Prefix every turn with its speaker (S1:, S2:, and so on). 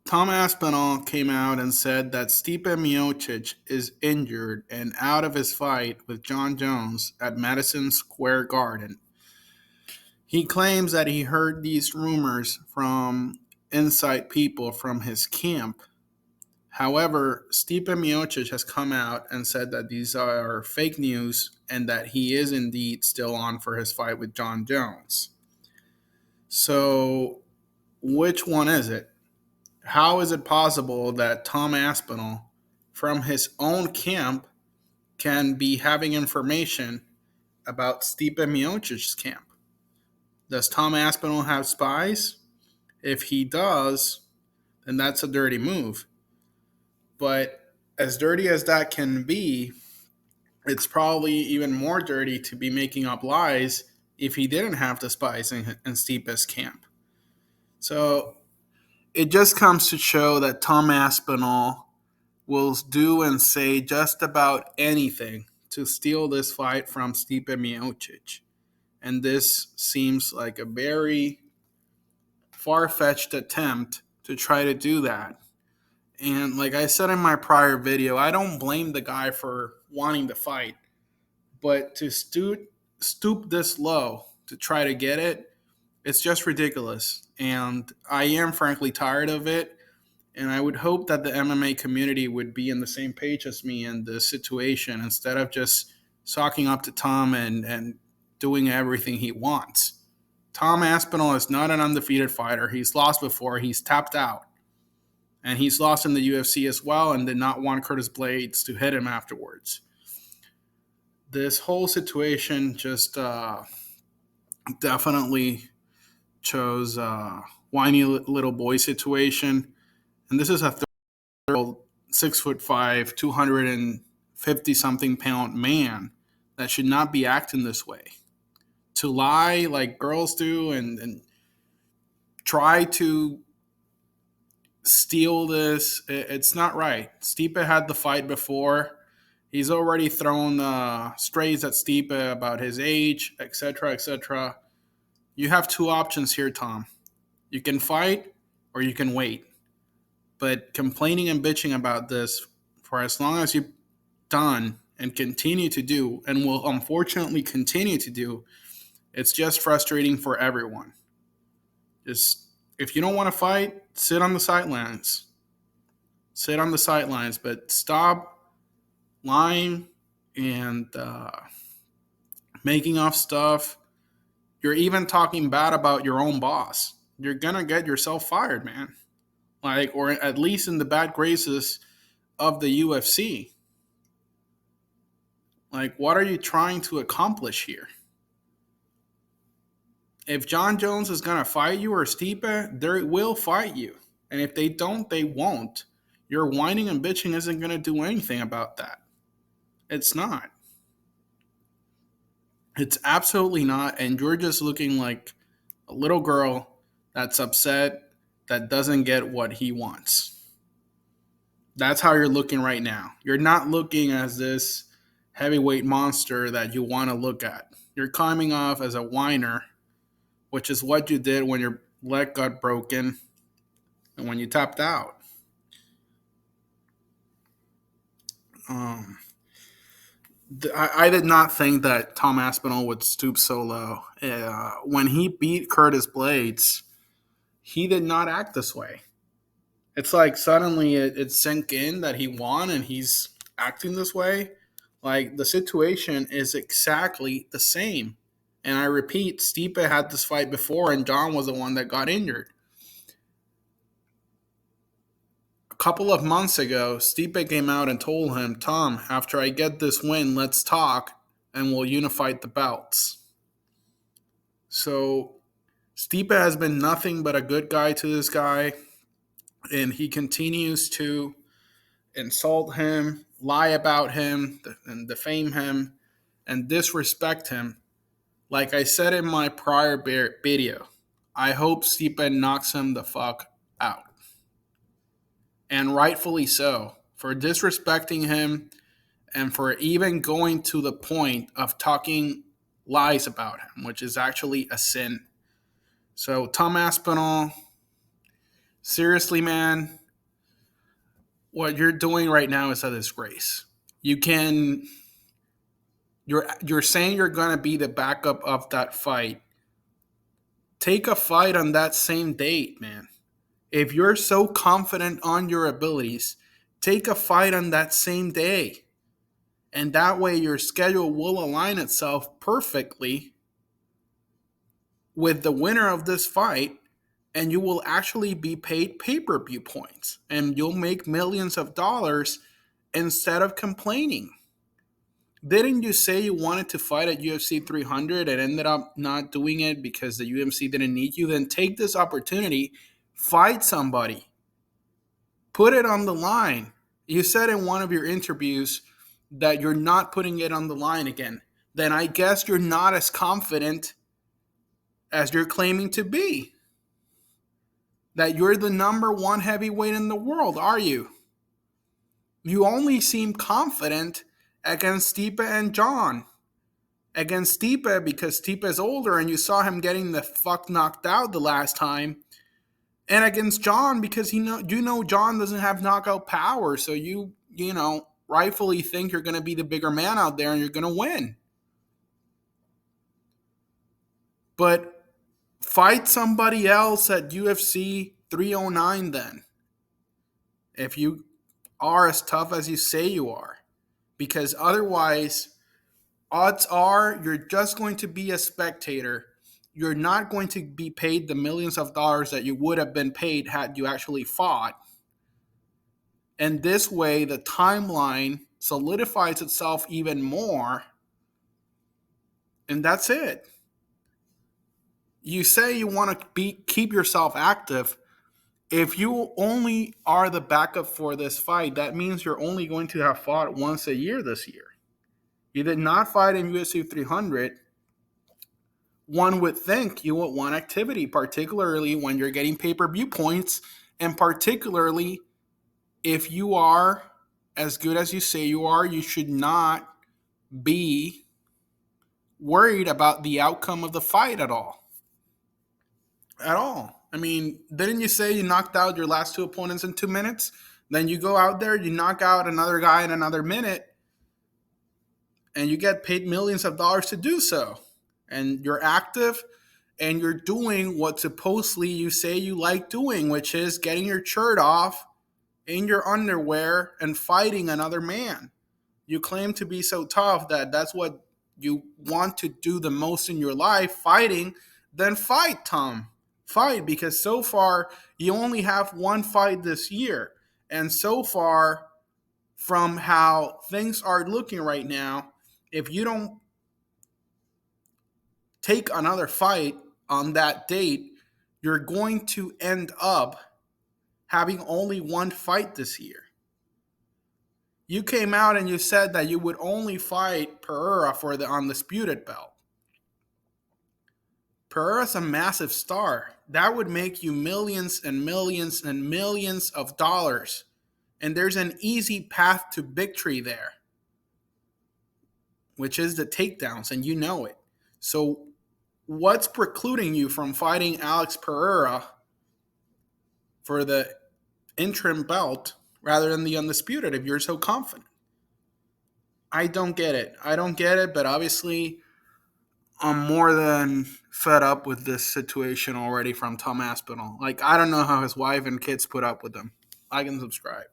S1: Tom Aspinall came out and said that Stipe Miocic is injured and out of his fight with John Jones at Madison Square Garden. He claims that he heard these rumors from inside people from his camp. However, Stipe Miocic has come out and said that these are fake news and that he is indeed still on for his fight with John Jones. So, which one is it? How is it possible that Tom Aspinall, from his own camp, can be having information about Stipe Miocic's camp? Does Tom Aspinall have spies? If he does, then that's a dirty move. But as dirty as that can be, it's probably even more dirty to be making up lies if he didn't have the spies in Stipe's camp. So it just comes to show that Tom Aspinall will do and say just about anything to steal this fight from Stipe Miocic. And this seems like a very far-fetched attempt to try to do that. And like I said in my prior video, I don't blame the guy for wanting to fight. But to stoop this low to try to get it, it's just ridiculous. And I am frankly tired of it. And I would hope that the MMA community would be in the same page as me in this situation instead of just socking up to Tom and doing everything he wants. Tom Aspinall is not an undefeated fighter. He's lost before. He's tapped out. And he's lost in the UFC as well and did not want Curtis Blades to hit him afterwards. This whole situation just definitely chose whiny little boy situation. And this is a 6'5", 250-something pound man that should not be acting this way. To lie like girls do and try to steal this, it's not right. Stipe had the fight before. He's already thrown strays at Stipe about his age, etc., etc. You have two options here, Tom. You can fight or you can wait. But complaining and bitching about this for as long as you've done and continue to do, and will unfortunately continue to do, it's just frustrating for everyone. Just if you don't want to fight, sit on the sidelines. Sit on the sidelines, but stop lying and making up stuff. You're even talking bad about your own boss. You're gonna get yourself fired, man. Or at least in the bad graces of the UFC. What are you trying to accomplish here? If John Jones is going to fight you or Stipe, they will fight you. And if they don't, they won't. Your whining and bitching isn't going to do anything about that. It's not. It's absolutely not. And you're just looking like a little girl that's upset that doesn't get what he wants. That's how you're looking right now. You're not looking as this heavyweight monster that you want to look at. You're coming off as a whiner, which is what you did when your leg got broken and when you tapped out. I did not think that Tom Aspinall would stoop so low. When he beat Curtis Blades, he did not act this way. It's like suddenly it sank in that he won and he's acting this way. The situation is exactly the same. And I repeat, Stipe had this fight before and John was the one that got injured. A couple of months ago, Stipe came out and told him, Tom, after I get this win, let's talk and we'll unify the belts. So Stipe has been nothing but a good guy to this guy. And he continues to insult him, lie about him, and defame him, and disrespect him. Like I said in my prior video, I hope Stipe knocks him the fuck out. And rightfully so, for disrespecting him and for even going to the point of talking lies about him, which is actually a sin. So Tom Aspinall, Seriously, man, what you're doing right now is a disgrace. You can you're saying you're going to be the backup of that fight. Take a fight on that same date, man. If you're so confident on your abilities, take a fight on that same day. And that way your schedule will align itself perfectly with the winner of this fight, and you will actually be paid pay-per-view points and you'll make millions of dollars instead of complaining. Didn't you say you wanted to fight at UFC 300 and ended up not doing it because the UFC didn't need you? Then take this opportunity, fight somebody, put it on the line. You said in one of your interviews that you're not putting it on the line again. Then I guess you're not as confident as you're claiming to be. That you're the number one heavyweight in the world, are you? You only seem confident against Stipe and John. Against Stipe because Stipe is older and you saw him getting the fuck knocked out the last time. And against John because you know John doesn't have knockout power, so you rightfully think you're going to be the bigger man out there and you're going to win. But fight somebody else at UFC 309 then. If you are as tough as you say you are. Because otherwise, odds are you're just going to be a spectator. You're not going to be paid the millions of dollars that you would have been paid had you actually fought. And this way, the timeline solidifies itself even more. And that's it. You say you want to keep yourself active. If you only are the backup for this fight, that means you're only going to have fought once a year this year. You did not fight in UFC 300. One would think you would want activity, particularly when you're getting pay-per-view points, and particularly if you are as good as you say you are, you should not be worried about the outcome of the fight at all. At all. I mean, didn't you say you knocked out your last two opponents in 2 minutes? Then you go out there, you knock out another guy in another minute, and you get paid millions of dollars to do so. And you're active, and you're doing what supposedly you say you like doing, which is getting your shirt off in your underwear and fighting another man. You claim to be so tough that that's what you want to do the most in your life, fighting. Then fight, Tom. Fight, because so far you only have one fight this year. And so far, from how things are looking right now, if you don't take another fight on that date, you're going to end up having only one fight this year. You came out and you said that you would only fight Pereira for the undisputed belt. Pereira's a massive star. That would make you millions and millions and millions of dollars. And there's an easy path to victory there, which is the takedowns, and you know it. So what's precluding you from fighting Alex Pereira for the interim belt rather than the undisputed if you're so confident? I don't get it. But obviously I'm more than fed up with this situation already from Tom Aspinall. Like, I don't know how his wife and kids put up with him. Like and subscribe.